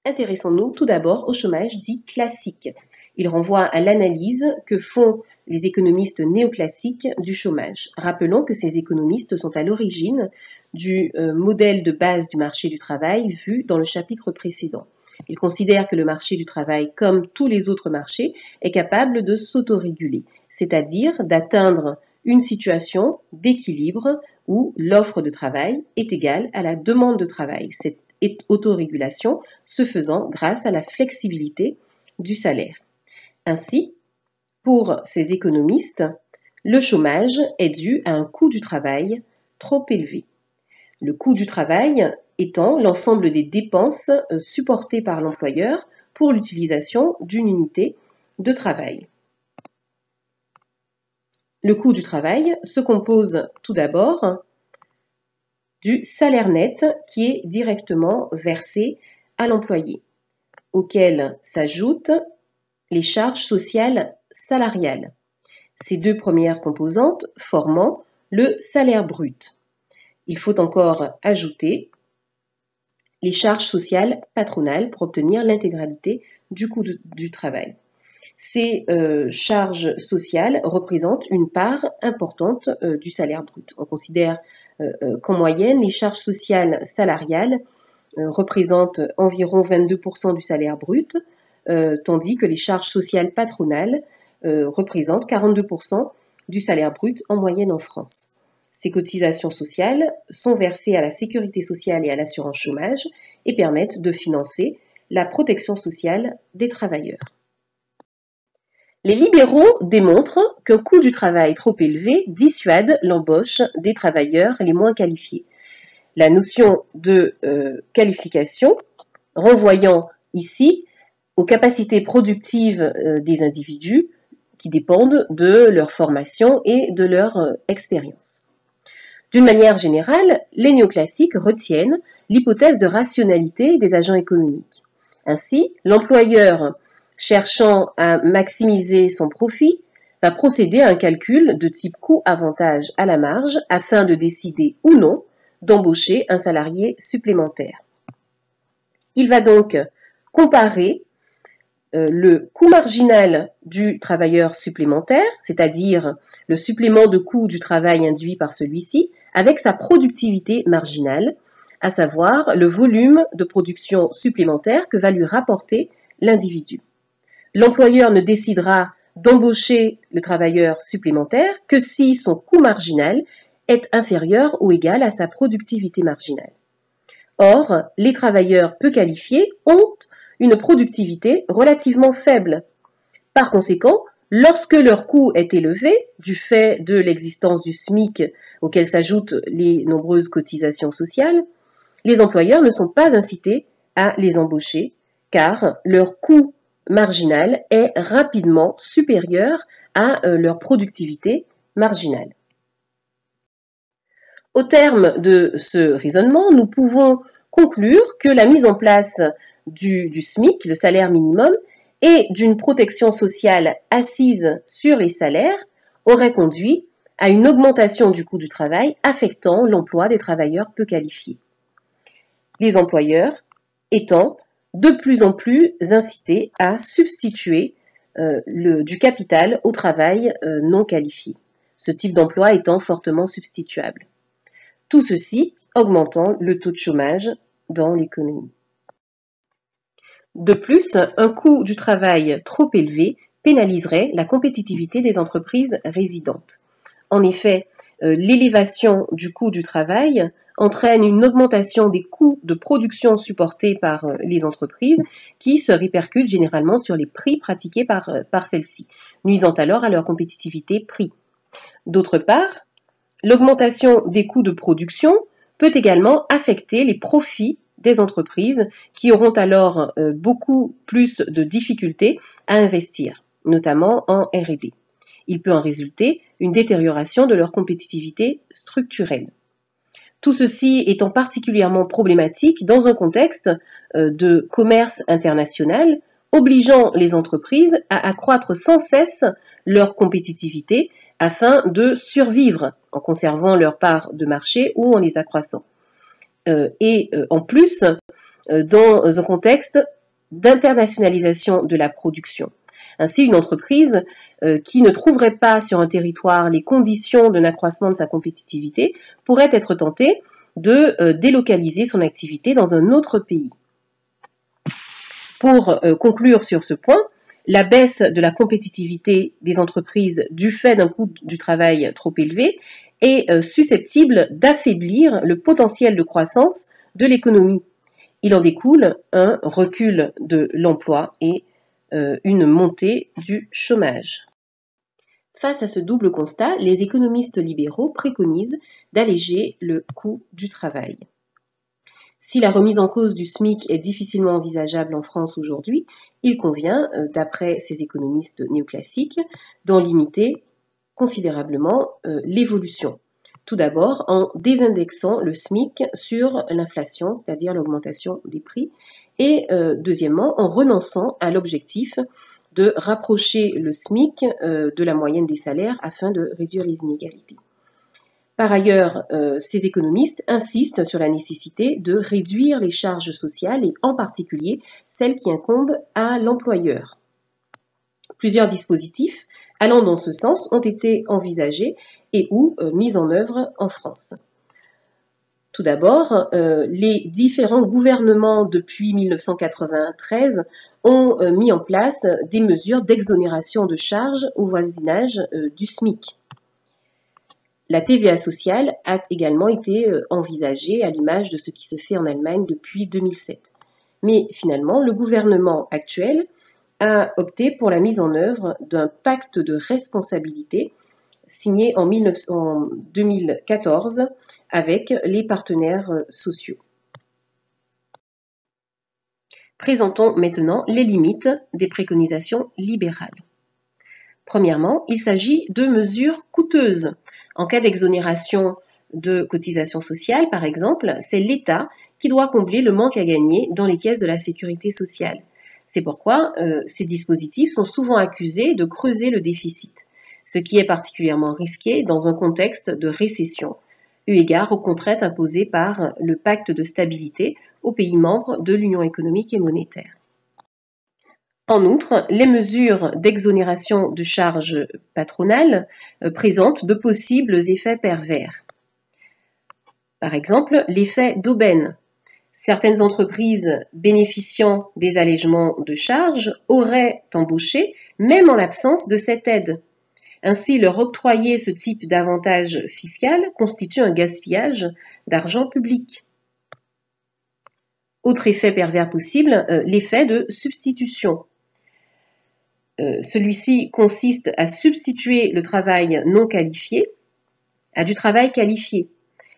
Intéressons-nous tout d'abord au chômage dit classique. Il renvoie à l'analyse que font les économistes néoclassiques du chômage. Rappelons que ces économistes sont à l'origine du modèle de base du marché du travail vu dans le chapitre précédent. Ils considèrent que le marché du travail, comme tous les autres marchés, est capable de s'autoréguler, c'est-à-dire d'atteindre une situation d'équilibre où l'offre de travail est égale à la demande de travail. Cette autorégulation se faisant grâce à la flexibilité du salaire. Ainsi, pour ces économistes, le chômage est dû à un coût du travail trop élevé. Le coût du travail étant l'ensemble des dépenses supportées par l'employeur pour l'utilisation d'une unité de travail. Le coût du travail se compose tout d'abord du salaire net qui est directement versé à l'employé, auquel s'ajoutent les charges sociales salariales. Ces deux premières composantes formant le salaire brut. Il faut encore ajouter les charges sociales patronales pour obtenir l'intégralité du coût du travail. Ces charges sociales représentent une part importante du salaire brut. On considère qu'en moyenne, les charges sociales salariales représentent environ 22% du salaire brut, tandis que les charges sociales patronales représentent 42% du salaire brut en moyenne en France. Ces cotisations sociales sont versées à la sécurité sociale et à l'assurance chômage et permettent de financer la protection sociale des travailleurs. Les libéraux démontrent qu'un coût du travail trop élevé dissuade l'embauche des travailleurs les moins qualifiés. La notion de qualification, renvoyant ici aux capacités productives des individus qui dépendent de leur formation et de leur expérience. D'une manière générale, les néoclassiques retiennent l'hypothèse de rationalité des agents économiques. Ainsi, l'employeur cherchant à maximiser son profit va procéder à un calcul de type coût-avantage à la marge afin de décider ou non d'embaucher un salarié supplémentaire. Il va donc comparer le coût marginal du travailleur supplémentaire, c'est-à-dire le supplément de coût du travail induit par celui-ci, avec sa productivité marginale, à savoir le volume de production supplémentaire que va lui rapporter l'individu. L'employeur ne décidera d'embaucher le travailleur supplémentaire que si son coût marginal est inférieur ou égal à sa productivité marginale. Or, les travailleurs peu qualifiés ont une productivité relativement faible. Par conséquent, lorsque leur coût est élevé, du fait de l'existence du SMIC auquel s'ajoutent les nombreuses cotisations sociales, les employeurs ne sont pas incités à les embaucher car leur coût marginal est rapidement supérieur à leur productivité marginale. Au terme de ce raisonnement, nous pouvons conclure que la mise en place du SMIC, le salaire minimum, et d'une protection sociale assise sur les salaires aurait conduit à une augmentation du coût du travail affectant l'emploi des travailleurs peu qualifiés. Les employeurs étant de plus en plus incités à substituer du capital au travail non qualifié, ce type d'emploi étant fortement substituable. Tout ceci augmentant le taux de chômage dans l'économie. De plus, un coût du travail trop élevé pénaliserait la compétitivité des entreprises résidentes. En effet, l'élévation du coût du travail entraîne une augmentation des coûts de production supportés par les entreprises qui se répercutent généralement sur les prix pratiqués par celles-ci, nuisant alors à leur compétitivité prix. D'autre part, l'augmentation des coûts de production peut également affecter les profits des entreprises qui auront alors beaucoup plus de difficultés à investir, notamment en R&D. Il peut en résulter une détérioration de leur compétitivité structurelle. Tout ceci étant particulièrement problématique dans un contexte de commerce international, obligeant les entreprises à accroître sans cesse leur compétitivité afin de survivre en conservant leur part de marché ou en les accroissant. En plus, dans un contexte d'internationalisation de la production. Ainsi, une entreprise qui ne trouverait pas sur un territoire les conditions d'un accroissement de sa compétitivité pourrait être tentée de délocaliser son activité dans un autre pays. Pour conclure sur ce point, la baisse de la compétitivité des entreprises du fait d'un coût du travail trop élevé est susceptible d'affaiblir le potentiel de croissance de l'économie. Il en découle un recul de l'emploi et une montée du chômage. Face à ce double constat, les économistes libéraux préconisent d'alléger le coût du travail. Si la remise en cause du SMIC est difficilement envisageable en France aujourd'hui, il convient, d'après ces économistes néoclassiques, d'en limiter considérablement l'évolution. Tout d'abord en désindexant le SMIC sur l'inflation, c'est-à-dire l'augmentation des prix, et deuxièmement en renonçant à l'objectif de rapprocher le SMIC de la moyenne des salaires afin de réduire les inégalités. Par ailleurs, ces économistes insistent sur la nécessité de réduire les charges sociales et en particulier celles qui incombent à l'employeur. Plusieurs dispositifs allant dans ce sens ont été envisagés et ou mis en œuvre en France. Tout d'abord, les différents gouvernements depuis 1993 ont mis en place des mesures d'exonération de charges au voisinage du SMIC. La TVA sociale a également été envisagée à l'image de ce qui se fait en Allemagne depuis 2007. Mais finalement, le gouvernement actuel a opté pour la mise en œuvre d'un pacte de responsabilité signé en 2014 avec les partenaires sociaux. Présentons maintenant les limites des préconisations libérales. Premièrement, il s'agit de mesures coûteuses. En cas d'exonération de cotisations sociales, par exemple, c'est l'État qui doit combler le manque à gagner dans les caisses de la sécurité sociale. C'est pourquoi ces dispositifs sont souvent accusés de creuser le déficit, ce qui est particulièrement risqué dans un contexte de récession, eu égard aux contraintes imposées par le pacte de stabilité aux pays membres de l'Union économique et monétaire. En outre, les mesures d'exonération de charges patronales présentent de possibles effets pervers. Par exemple, l'effet d'aubaine. Certaines entreprises bénéficiant des allégements de charges auraient embauché même en l'absence de cette aide. Ainsi, leur octroyer ce type d'avantage fiscal constitue un gaspillage d'argent public. Autre effet pervers possible, l'effet de substitution. Celui-ci consiste à substituer le travail non qualifié à du travail qualifié.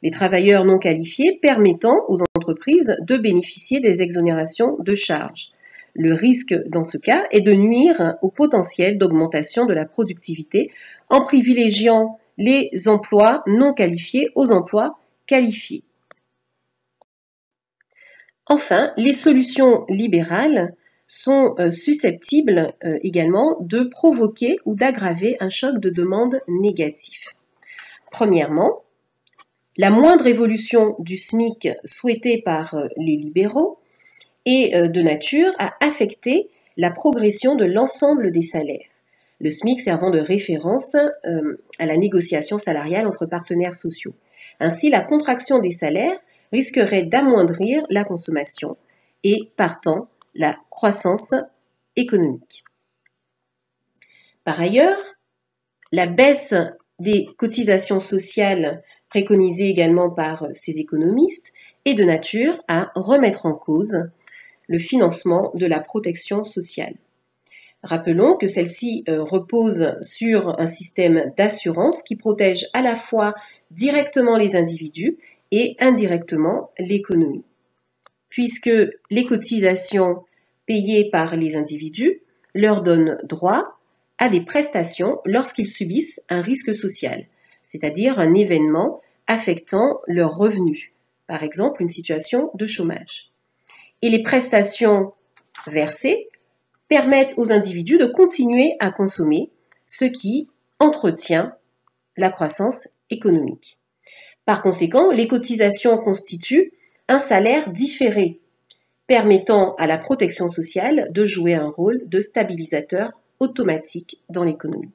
Les travailleurs non qualifiés permettant aux entreprises de bénéficier des exonérations de charges. Le risque dans ce cas est de nuire au potentiel d'augmentation de la productivité en privilégiant les emplois non qualifiés aux emplois qualifiés. Enfin, les solutions libérales sont susceptibles également de provoquer ou d'aggraver un choc de demande négatif. Premièrement, la moindre évolution du SMIC souhaitée par les libéraux est de nature à affecter la progression de l'ensemble des salaires. Le SMIC servant de référence à la négociation salariale entre partenaires sociaux. Ainsi, la contraction des salaires risquerait d'amoindrir la consommation et, partant, la croissance économique. Par ailleurs, la baisse des cotisations sociales préconisée également par ces économistes est de nature à remettre en cause le financement de la protection sociale. Rappelons que celle-ci repose sur un système d'assurance qui protège à la fois directement les individus et indirectement l'économie, puisque les cotisations payées par les individus leur donnent droit à des prestations lorsqu'ils subissent un risque social, c'est-à-dire un événement affectant leurs revenus, par exemple une situation de chômage. Et les prestations versées permettent aux individus de continuer à consommer, ce qui entretient la croissance économique. Par conséquent, les cotisations constituent un salaire différé permettant à la protection sociale de jouer un rôle de stabilisateur automatique dans l'économie.